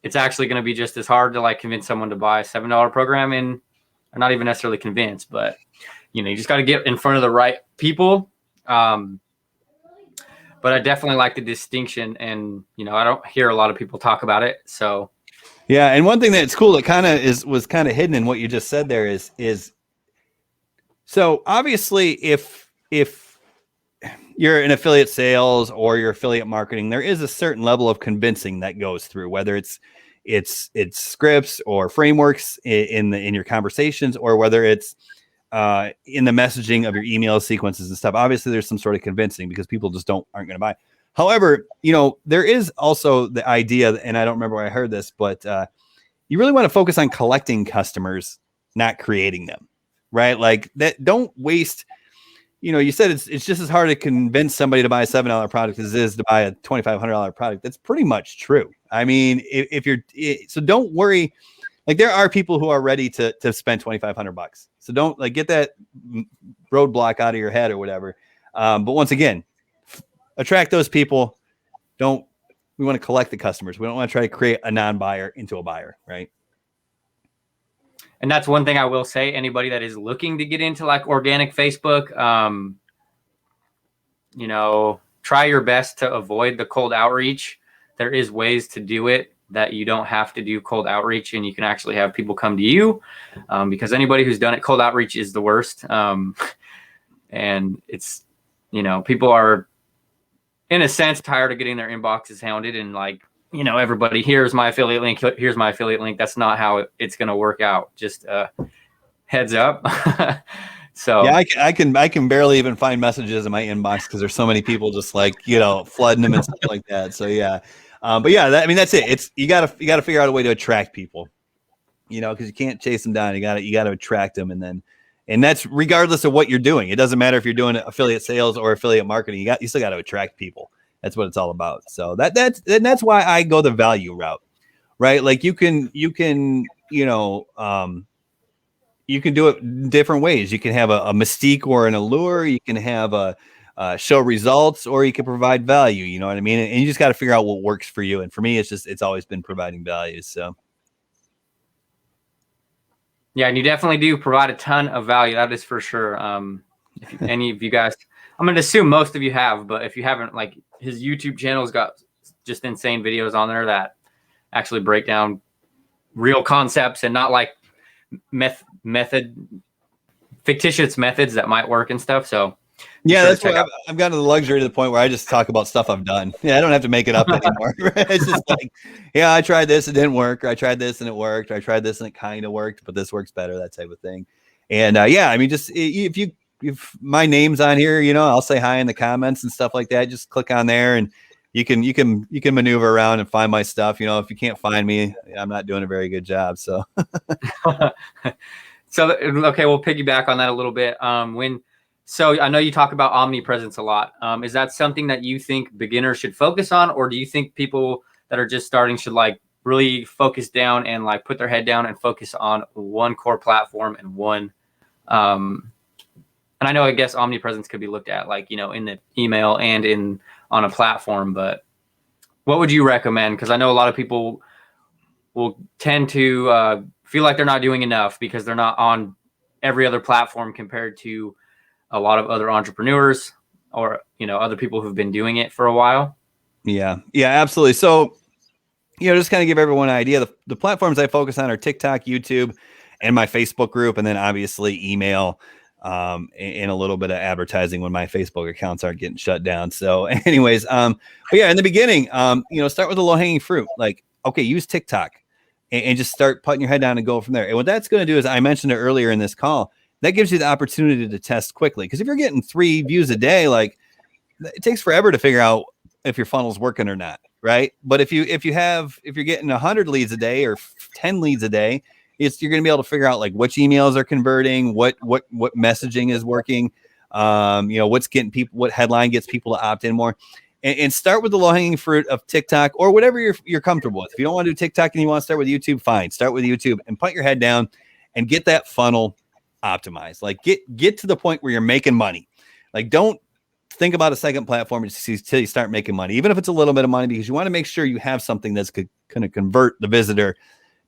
it's actually going to be just as hard to like convince someone to buy a $7 program, and I'm not even necessarily convinced, but you know, you just got to get in front of the right people. But I definitely like the distinction, and, you know, I don't hear a lot of people talk about it. So, yeah. And one thing that's cool that kind of was kind of hidden in what you just said there is so obviously if you're in affiliate sales or you're affiliate marketing, there is a certain level of convincing that goes through, whether it's scripts or frameworks in your conversations, or whether it's in the messaging of your email sequences and stuff. Obviously there's some sort of convincing because people just aren't going to buy. However, you know, there is also the idea, and I don't remember where I heard this, but you really want to focus on collecting customers, not creating them, right? Like that, don't waste, you know, you said it's just as hard to convince somebody to buy a $7 product as it is to buy a $2,500 product. That's pretty much true. I mean, so don't worry. Like there are people who are ready to spend $2,500. So don't like get that roadblock out of your head or whatever. But once again, attract those people. We want to collect the customers. We don't want to try to create a non-buyer into a buyer, right? And that's one thing I will say, anybody that is looking to get into like organic Facebook, you know, try your best to avoid the cold outreach. There is ways to do it that you don't have to do cold outreach, and you can actually have people come to you, because anybody who's done it, cold outreach is the worst. And it's, you know, people are in a sense tired of getting their inboxes hounded and like, you know, everybody, here's my affiliate link. Here's my affiliate link. That's not how it's going to work out. Just heads up. So yeah, I can barely even find messages in my inbox because there's so many people just like, you know, flooding them and stuff like that. So yeah. But yeah, I mean, that's it. It's you gotta figure out a way to attract people, because you can't chase them down. You gotta attract them, and that's regardless of what you're doing. It doesn't matter if you're doing affiliate sales or affiliate marketing. You still got to attract people. That's what it's all about. So that's why I go the value route, right? Like you can do it different ways. You can have a mystique or an allure. You can have a show results, or you can provide value. You know what I mean? And you just got to figure out what works for you. And for me, it's always been providing value. So. Yeah, and you definitely do provide a ton of value. That is for sure. If any of you guys, I'm going to assume most of you have, but if you haven't, like his YouTube channel's got just insane videos on there that actually break down real concepts and not like fictitious methods that might work and stuff. So yeah, that's why I've gotten to the luxury to the point where I just talk about stuff I've done. Yeah, I don't have to make it up anymore. It's just like, yeah, I tried this, it didn't work. Or I tried this and it worked. Or I tried this and it kind of worked, but this works better, that type of thing. And yeah, I mean, just if my name's on here, I'll say hi in the comments and stuff like that. Just click on there and you can maneuver around and find my stuff. If you can't find me, I'm not doing a very good job. So, so okay, we'll piggyback on that a little bit. So I know you talk about omnipresence a lot. Is that something that you think beginners should focus on, or do you think people that are just starting should like really focus down and like put their head down and focus on one core platform and one? And I know, I guess omnipresence could be looked at like, in the email and on a platform, but what would you recommend? Because I know a lot of people will tend to feel like they're not doing enough because they're not on every other platform compared to a lot of other entrepreneurs or, other people who've been doing it for a while. Yeah, absolutely. So, just kind of give everyone an idea. The platforms I focus on are TikTok, YouTube, and my Facebook group, and then obviously email, and a little bit of advertising when my Facebook accounts aren't getting shut down. So anyways, but yeah, in the beginning, start with the low hanging fruit. Like, okay, use TikTok and just start putting your head down and go from there. And what that's going to do is, I mentioned it earlier in this call, that gives you the opportunity to test quickly. Because if you're getting 3 views a day, like it takes forever to figure out if your funnel's working or not, right? But if you're getting 100 leads a day or 10 leads a day, you're going to be able to figure out like which emails are converting, what messaging is working, what headline gets people to opt in more, and start with the low hanging fruit of TikTok or whatever you're comfortable with. If you don't want to do TikTok and you want to start with YouTube, fine, start with YouTube and put your head down and get that funnel optimized. Like get to the point where you're making money. Like don't think about a second platform until you start making money, even if it's a little bit of money, because you want to make sure you have something that's going to convert the visitor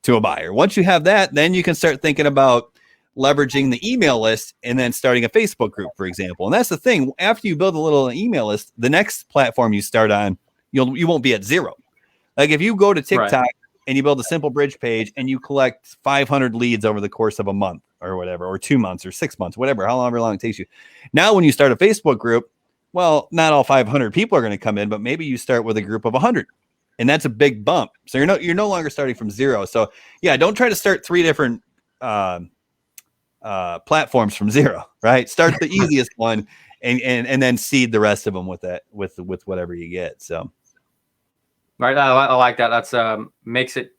to a buyer. Once you have that, then you can start thinking about leveraging the email list and then starting a Facebook group, for example. And that's the thing. After you build a little email list, the next platform you start on, you won't be at zero. Like if you go to TikTok, right, and you build a simple bridge page and you collect 500 leads over the course of a month or whatever, or 2 months or 6 months, whatever, however long it takes you. Now, when you start a Facebook group, well, not all 500 people are going to come in, but maybe you start with a group of 100, and that's a big bump. So you're no longer starting from zero. So yeah, don't try to start 3 different platforms from zero, right? Start the easiest one and then seed the rest of them with whatever you get. So. Right. I like that. That's makes it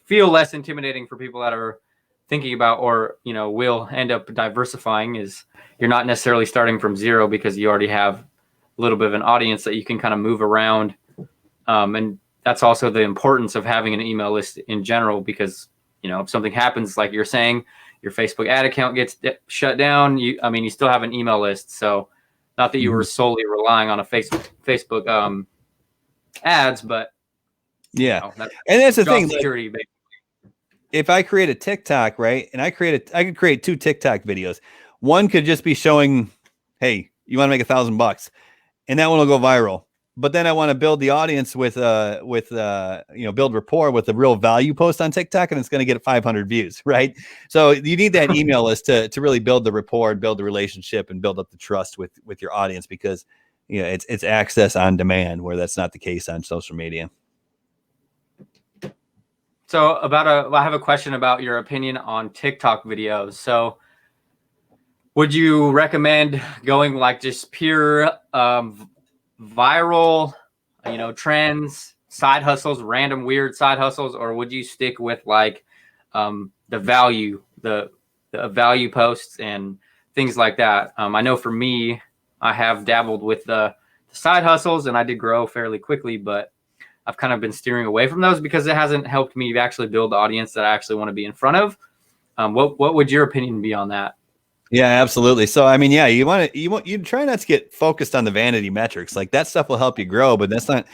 feel less intimidating for people that are thinking about or, will end up diversifying. Is you're not necessarily starting from zero because you already have a little bit of an audience that you can kind of move around. And that's also the importance of having an email list in general, because, if something happens, like you're saying, your Facebook ad account gets shut down, you still have an email list. So not that you were solely relying on a Facebook ads, but yeah, and that's the thing. Security, like, if I create a TikTok, right, and I could create 2 TikTok videos. One could just be showing, hey, you want to make $1,000, and that one will go viral. But then I want to build the audience with build rapport with a real value post on TikTok, and it's going to get 500 views, right? So you need that email list to really build the rapport, and build the relationship, and build up the trust with your audience, because it's access on demand, where that's not the case on social media. So I have a question about your opinion on TikTok videos. So would you recommend going like just pure viral, trends, side hustles, random weird side hustles, or would you stick with like the value posts and things like that? I know for me, I have dabbled with the side hustles and I did grow fairly quickly, but I've kind of been steering away from those because it hasn't helped me actually build the audience that I actually want to be in front of. What would your opinion be on that? Yeah, absolutely. So, I mean, yeah, you try not to get focused on the vanity metrics. Like that stuff will help you grow, but that's not,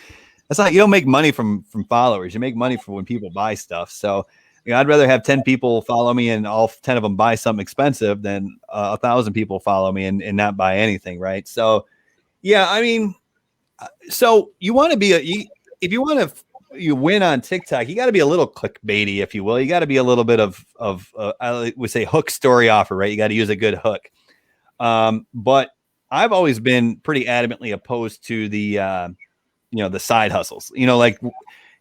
you don't make money from followers. You make money from when people buy stuff. So, I'd rather have 10 people follow me and all 10 of them buy something expensive than 1,000 people follow me and not buy anything. Right. So, yeah, I mean, so you want to be if you want to you win on TikTok, you got to be a little clickbaity, if you will. You got to be a little bit of I would say hook story offer, right? You got to use a good hook. But I've always been pretty adamantly opposed to the the side hustles. Like,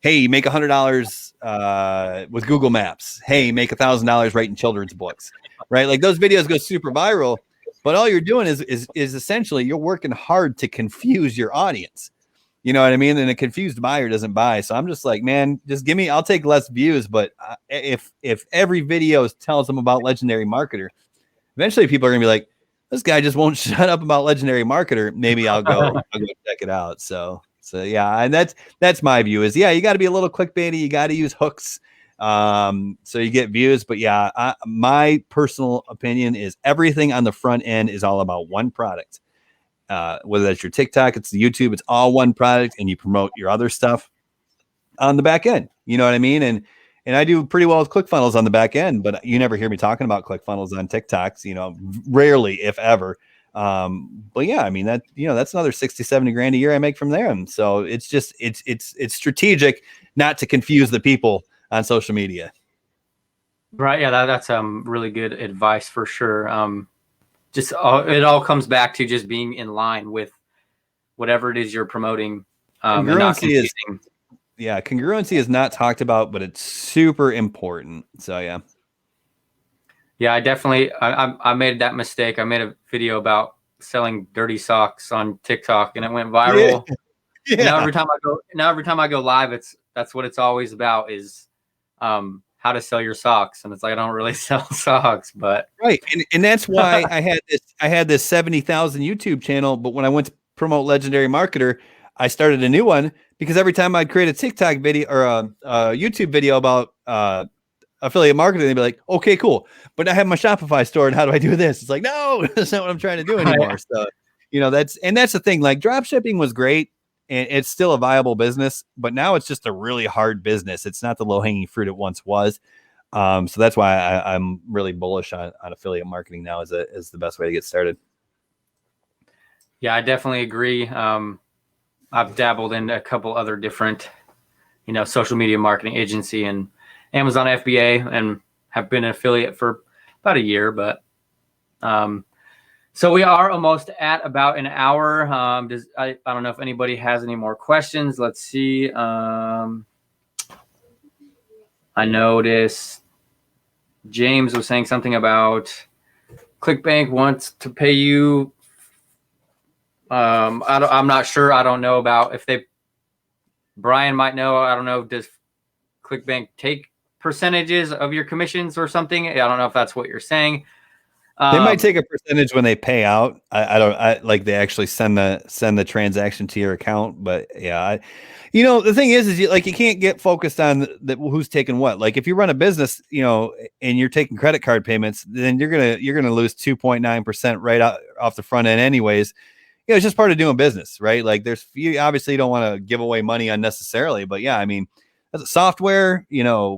hey, you make $100 with Google Maps. Hey, you make $1,000 writing children's books, right? Like those videos go super viral, but all you're doing is essentially you're working hard to confuse your audience. You know what I mean? And a confused buyer doesn't buy. So I'm just like, man, just I'll take less views. But if every video tells them about Legendary Marketer, eventually people are going to be like, this guy just won't shut up about Legendary Marketer. Maybe I'll go check it out. So yeah. And that's my view is, yeah, you got to be a little clickbaity. You got to use hooks. So you get views, but yeah, my personal opinion is everything on the front end is all about one product. Whether that's your TikTok, it's the YouTube, it's all one product, and you promote your other stuff on the back end. You know what I mean? And I do pretty well with ClickFunnels on the back end, but you never hear me talking about ClickFunnels on TikToks, rarely, if ever. But yeah, I mean that's another 60, 70 grand a year I make from there. And so it's just, it's strategic not to confuse the people on social media. Right. Yeah. That's really good advice for sure. Just it all comes back to just being in line with whatever it is you're promoting. Congruency congruency is not talked about, but it's super important. So yeah. Yeah, I made that mistake. I made a video about selling dirty socks on TikTok and it went viral. Yeah. Now every time I go live, that's what it's always about is how to sell your socks. And it's like, I don't really sell socks, but right. And that's why I had this 70,000 YouTube channel. But when I went to promote Legendary Marketer, I started a new one because every time I'd create a TikTok video or a YouTube video about affiliate marketing, they'd be like, okay, cool. But I have my Shopify store. And how do I do this? It's like, no, that's not what I'm trying to do anymore. So, that's the thing. Like drop shipping was great. And it's still a viable business, but now it's just a really hard business. It's not the low-hanging fruit it once was. So that's why I'm really bullish on affiliate marketing now as the best way to get started. Yeah, I definitely agree. I've dabbled in a couple other different, social media marketing agency and Amazon FBA and have been an affiliate for about a year, but so we are almost at about an hour. I don't know if anybody has any more questions. Let's see. I noticed James was saying something about Clickbank wants to pay you. I'm not sure. I don't know about if Brian might know. I don't know. Does Clickbank take percentages of your commissions or something? I don't know if that's what you're saying. They might take a percentage when they pay out. I like they actually send the transaction to your account. But yeah, the thing is you can't get focused on who's taking what. Like if you run a business, and you're taking credit card payments, then you're gonna lose 2.9% right off the front end, anyways. It's just part of doing business, right? Like you obviously don't want to give away money unnecessarily, but yeah, I mean, that's software,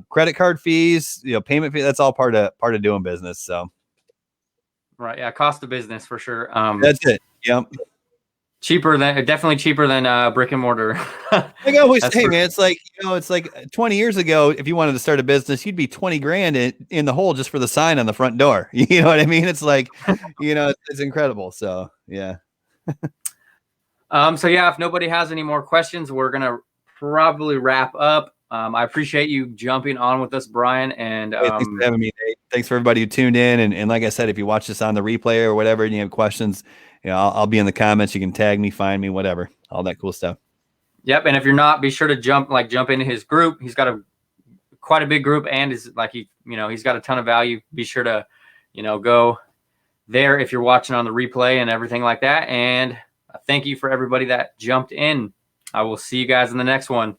credit card fees, payment fee. That's all part of doing business. So. Right. Yeah. Cost of business for sure. That's it. Yep. Definitely cheaper than brick and mortar. I always say, man, it's like 20 years ago, if you wanted to start a business, you'd be 20 grand in the hole just for the sign on the front door. You know what I mean? It's like, it's incredible. So yeah. So yeah, if nobody has any more questions, we're going to probably wrap up. I appreciate you jumping on with us, Brian. And hey, thanks for having me, Nate. Thanks for everybody who tuned in. And like I said, if you watch this on the replay or whatever, and you have questions, I'll be in the comments. You can tag me, find me, whatever, all that cool stuff. Yep. And if you're not, be sure to jump into his group. He's got quite a big group, and is he's got a ton of value. Be sure to, go there if you're watching on the replay and everything like that. And thank you for everybody that jumped in. I will see you guys in the next one.